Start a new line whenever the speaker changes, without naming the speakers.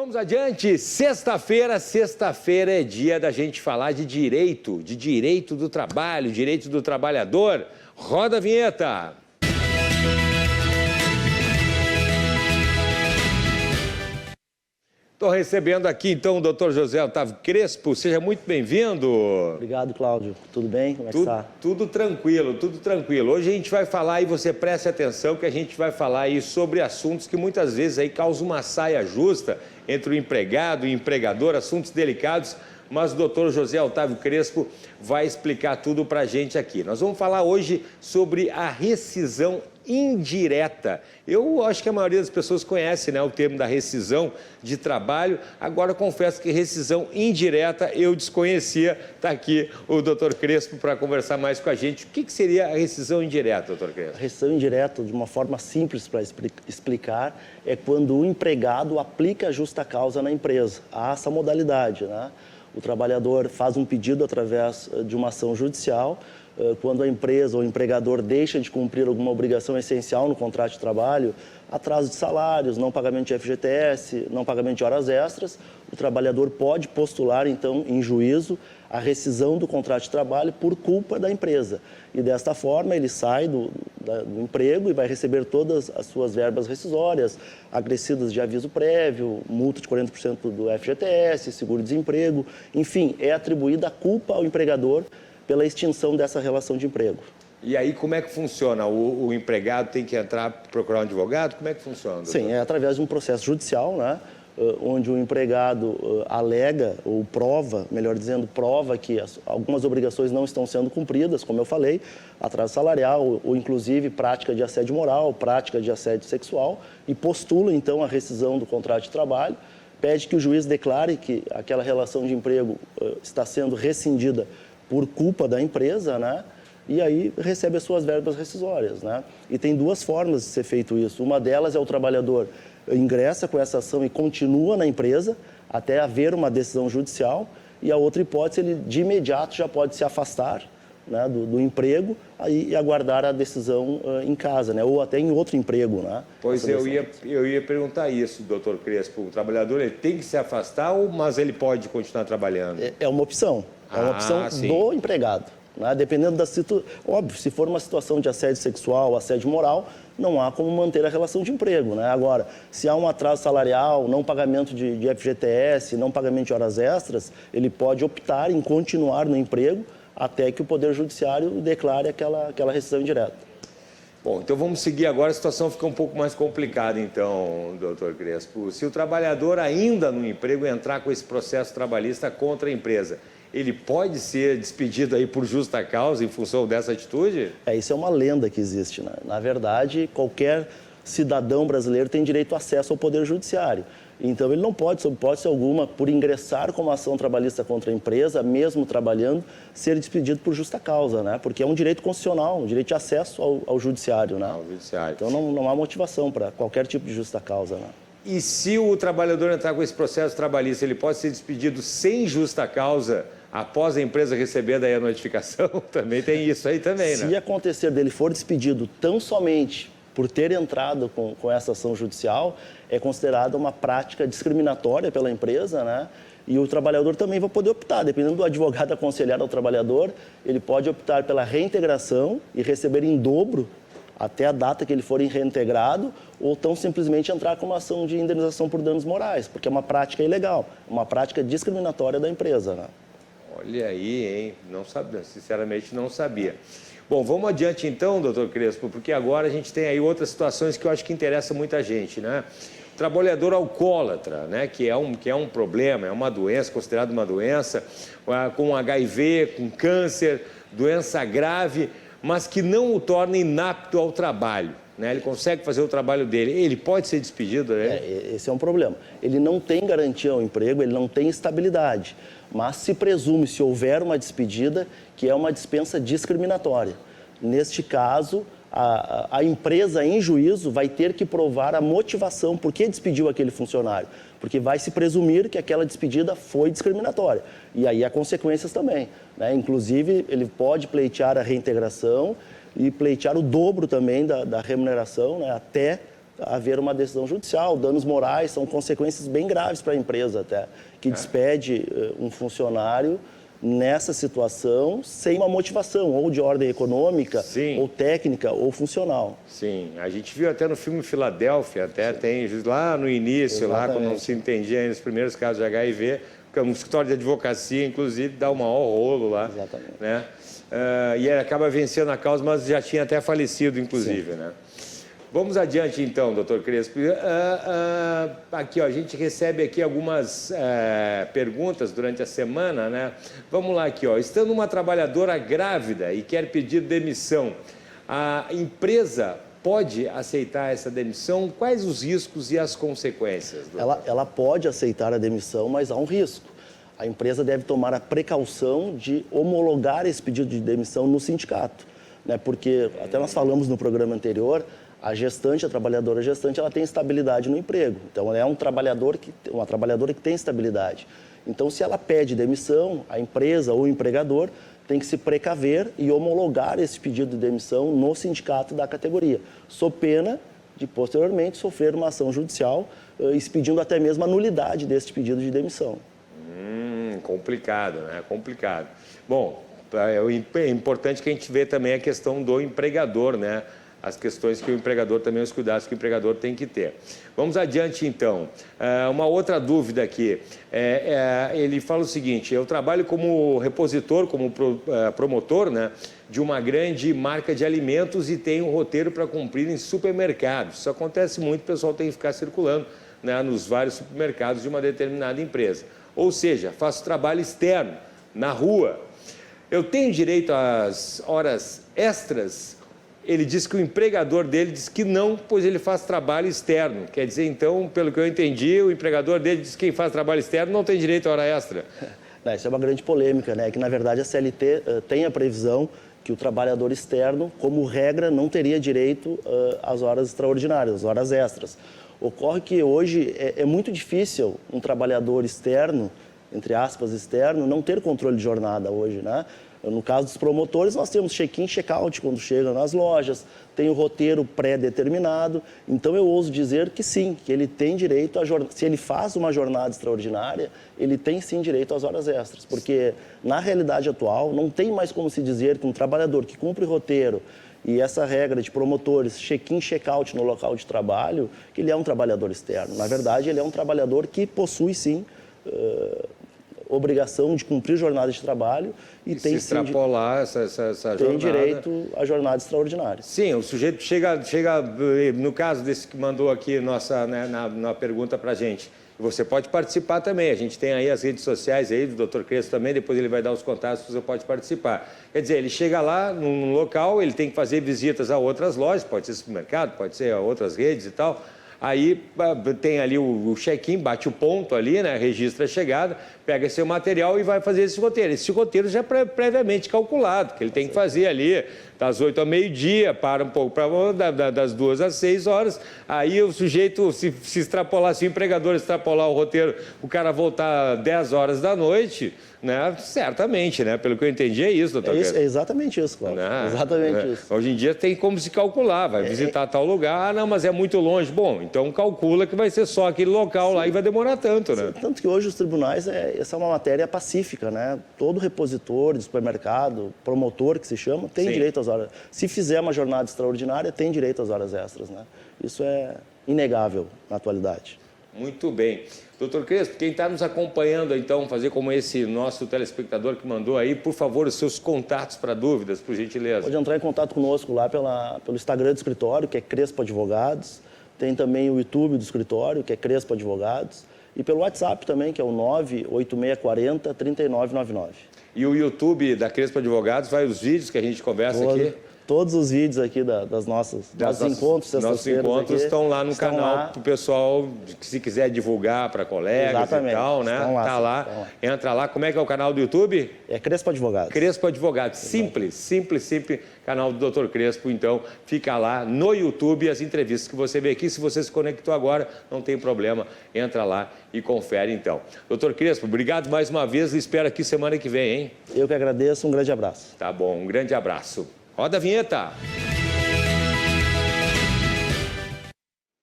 Vamos adiante, sexta-feira é dia da gente falar de direito do trabalho, direito do trabalhador. Roda a vinheta. Estou recebendo aqui, então, o doutor José Otávio Crespo. Seja muito bem-vindo.
Obrigado, Cláudio. Tudo bem? Como é que está?
Tudo tranquilo, tudo tranquilo. Hoje a gente vai falar, e você preste atenção, que a gente vai falar aí sobre assuntos que muitas vezes aí causam uma saia justa entre o empregado e o empregador, assuntos delicados, mas o doutor José Otávio Crespo vai explicar tudo para a gente aqui. Nós vamos falar hoje sobre a rescisão indireta. Eu acho que a maioria das pessoas conhece, né, o termo da rescisão de trabalho. Agora, confesso que rescisão indireta eu desconhecia. Está aqui o doutor Crespo para conversar mais com a gente. O que seria a rescisão indireta, doutor Crespo?
A rescisão indireta, de uma forma simples para explicar, é quando o empregado aplica a justa causa na empresa. Há essa modalidade, né? O trabalhador faz um pedido através de uma ação judicial, quando a empresa ou o empregador deixa de cumprir alguma obrigação essencial no contrato de trabalho, atraso de salários, não pagamento de FGTS, não pagamento de horas extras, o trabalhador pode postular, então, em juízo, a rescisão do contrato de trabalho por culpa da empresa. E, desta forma, ele sai do emprego e vai receber todas as suas verbas rescisórias, acrescidas de aviso prévio, multa de 40% do FGTS, seguro-desemprego, enfim, é atribuída a culpa ao empregador pela extinção dessa relação de emprego.
E aí, como é que funciona? O empregado tem que entrar, procurar um advogado? Como é que funciona, doutor?
Sim, é através de um processo judicial, né? Onde o empregado alega ou prova, melhor dizendo, prova que algumas obrigações não estão sendo cumpridas, como eu falei, atraso salarial ou inclusive prática de assédio moral, prática de assédio sexual, e postula então a rescisão do contrato de trabalho, pede que o juiz declare que aquela relação de emprego está sendo rescindida por culpa da empresa, né? E aí recebe as suas verbas rescisórias, né? E tem duas formas de ser feito isso. Uma delas é o trabalhador ingressa com essa ação e continua na empresa até haver uma decisão judicial, e a outra hipótese, ele de imediato já pode se afastar, né, do emprego e aguardar a decisão em casa, né, ou até em outro emprego, né?
Pois eu ia perguntar isso, doutor Crespo. O trabalhador ele tem que se afastar, mas ele pode continuar trabalhando?
É uma opção. É uma opção do empregado, né? Dependendo da situação. Óbvio, se for uma situação de assédio sexual, assédio moral, não há como manter a relação de emprego, né? Agora, se há um atraso salarial, não pagamento de FGTS, não pagamento de horas extras, ele pode optar em continuar no emprego até que o Poder Judiciário declare aquela rescisão indireta.
Bom, então vamos seguir agora, a situação fica um pouco mais complicada então, doutor Crespo. Se o trabalhador ainda no emprego entrar com esse processo trabalhista contra a empresa, ele pode ser despedido aí por justa causa em função dessa atitude?
Isso é uma lenda que existe, né? Na verdade, qualquer cidadão brasileiro tem direito a acesso ao Poder Judiciário. Então, ele não pode, sob hipótese alguma, por ingressar com uma ação trabalhista contra a empresa, mesmo trabalhando, ser despedido por justa causa, né? Porque é um direito constitucional, um direito de acesso ao judiciário, né?
Ao judiciário.
Então, não há motivação para qualquer tipo de justa causa, né?
E se o trabalhador entrar com esse processo trabalhista, ele pode ser despedido sem justa causa após a empresa receber daí a notificação? Também tem isso aí também, né?
Se acontecer dele for despedido tão somente por ter entrado com essa ação judicial, é considerada uma prática discriminatória pela empresa, né? E o trabalhador também vai poder optar, dependendo do advogado aconselhar ao trabalhador, ele pode optar pela reintegração e receber em dobro até a data que ele for reintegrado, ou tão simplesmente entrar com uma ação de indenização por danos morais, porque é uma prática ilegal, uma prática discriminatória da empresa, né?
Olha aí, hein? Não sabia, sinceramente não sabia. Bom, vamos adiante então, doutor Crespo, porque agora a gente tem aí outras situações que eu acho que interessam muita gente, né? O trabalhador alcoólatra, né? Que é um problema, é uma doença, considerada uma doença, com HIV, com câncer, doença grave, mas que não o torna inapto ao trabalho, né? Ele consegue fazer o trabalho dele, ele pode ser despedido, né?
Esse é um problema. Ele não tem garantia ao emprego, ele não tem estabilidade, mas se presume, se houver uma despedida, que é uma dispensa discriminatória. Neste caso, a empresa em juízo vai ter que provar a motivação por que despediu aquele funcionário, porque vai se presumir que aquela despedida foi discriminatória. E aí há consequências também, né? Inclusive, ele pode pleitear a reintegração e pleitear o dobro também da remuneração, né? Até haver uma decisão judicial. Danos morais são consequências bem graves para a empresa até, que despede um funcionário nessa situação sem uma motivação, ou de ordem econômica,
Sim.
ou técnica, ou funcional.
Sim, a gente viu até no filme Filadélfia, até tem lá no início,
Exatamente.
lá quando não se entendia ainda os primeiros casos de HIV, que é um escritório de advocacia, inclusive, dá o maior rolo lá.
Exatamente.
Né? E ele acaba vencendo a causa, mas já tinha até falecido, inclusive, né? Vamos adiante, então, doutor Crespo. Aqui, ó, a gente recebe aqui algumas perguntas durante a semana, né? Vamos lá aqui, ó. Estando uma trabalhadora grávida e quer pedir demissão, a empresa pode aceitar essa demissão? Quais os riscos e as consequências?
Ela pode aceitar a demissão, mas há um risco. A empresa deve tomar a precaução de homologar esse pedido de demissão no sindicato, né? Porque, até nós falamos no programa anterior, a trabalhadora gestante, ela tem estabilidade no emprego. Então, ela é uma trabalhadora que tem estabilidade. Então, se ela pede demissão, a empresa ou o empregador tem que se precaver e homologar esse pedido de demissão no sindicato da categoria, sob pena de, posteriormente, sofrer uma ação judicial, expedindo até mesmo a nulidade desse pedido de demissão.
Complicado, né? Complicado. Bom, é importante que a gente vê também a questão do empregador, né? As questões que o empregador também, os cuidados que o empregador tem que ter. Vamos adiante, então. Uma outra dúvida aqui. Ele fala o seguinte: eu trabalho como repositor, como promotor, né, de uma grande marca de alimentos e tenho um roteiro para cumprir em supermercados. Isso acontece muito, o pessoal tem que ficar circulando, né, nos vários supermercados de uma determinada empresa. Ou seja, faço trabalho externo, na rua. Eu tenho direito às horas extras? Ele diz que o empregador dele diz que não, pois ele faz trabalho externo. Quer dizer, então, pelo que eu entendi, o empregador dele diz que quem faz trabalho externo não tem direito à hora extra.
Isso é uma grande polêmica, né? Que, na verdade, a CLT tem a previsão que o trabalhador externo, como regra, não teria direito às horas extraordinárias, às horas extras. Ocorre que hoje é muito difícil um trabalhador externo, entre aspas, externo, não ter controle de jornada hoje, né? No caso dos promotores, nós temos check-in e check-out quando chegam nas lojas, tem o roteiro pré-determinado. Então, eu ouso dizer que sim, que ele tem direito a jornada. Se ele faz uma jornada extraordinária, ele tem sim direito às horas extras. Porque, na realidade atual, não tem mais como se dizer que um trabalhador que cumpre roteiro e essa regra de promotores, check-in, check-out no local de trabalho, que ele é um trabalhador externo. Na verdade, ele é um trabalhador que possui sim obrigação de cumprir jornada de trabalho e tem,
se extrapolar essa jornada.
Tem direito à jornada extraordinária.
Sim, o sujeito chega no caso desse que mandou aqui na pergunta para a gente, você pode participar também. A gente tem aí as redes sociais aí do Dr. Crespo também, depois ele vai dar os contatos, você pode participar. Quer dizer, ele chega lá num local, ele tem que fazer visitas a outras lojas, pode ser supermercado, pode ser a outras redes e tal. Aí tem ali o check-in, bate o ponto ali, né? Registra a chegada, pega seu material e vai fazer esse roteiro. Esse roteiro já é previamente calculado, que ele tem que fazer ali das 8 ao meio-dia, para um pouco das 2 às 6 horas. Aí o sujeito, se extrapolar, se o empregador extrapolar o roteiro, o cara voltar 10 horas da noite, né? Certamente, né? Pelo que eu entendi, é isso, doutor.
É exatamente isso, Cláudio. Exatamente isso.
Hoje em dia tem como se calcular, vai visitar tal lugar, não, mas é muito longe. Bom, então calcula que vai ser só aquele local lá e vai demorar tanto, né?
Tanto que hoje os tribunais, essa é uma matéria pacífica, né? Todo repositor de supermercado, promotor que se chama, tem direito às horas. Se fizer uma jornada extraordinária, tem direito às horas extras, né? Isso é inegável na atualidade.
Muito bem. Doutor Crespo, quem está nos acompanhando, então, fazer como esse nosso telespectador que mandou aí, por favor, os seus contatos para dúvidas, por gentileza.
Pode entrar em contato conosco lá pelo Instagram do escritório, que é Crespo Advogados. Tem também o YouTube do escritório, que é Crespo Advogados. E pelo WhatsApp também, que é o 98640-3999.
E o YouTube da Crespo Advogados vai os vídeos que a gente conversa aqui?
Todos os vídeos aqui dos nossos encontros,
nossos encontros estão lá no canal para o pessoal, que se quiser divulgar para colegas e tal, né? Tá lá, entra lá. Como é que é o canal do YouTube?
É Crespo Advogados.
Crespo Advogados. Simples, canal do Dr. Crespo. Então, fica lá no YouTube as entrevistas que você vê aqui. Se você se conectou agora, não tem problema. Entra lá e confere, então. Dr. Crespo, obrigado mais uma vez. Espero aqui semana que vem, hein?
Eu que agradeço. Um grande abraço.
Tá bom, um grande abraço. Roda a vinheta.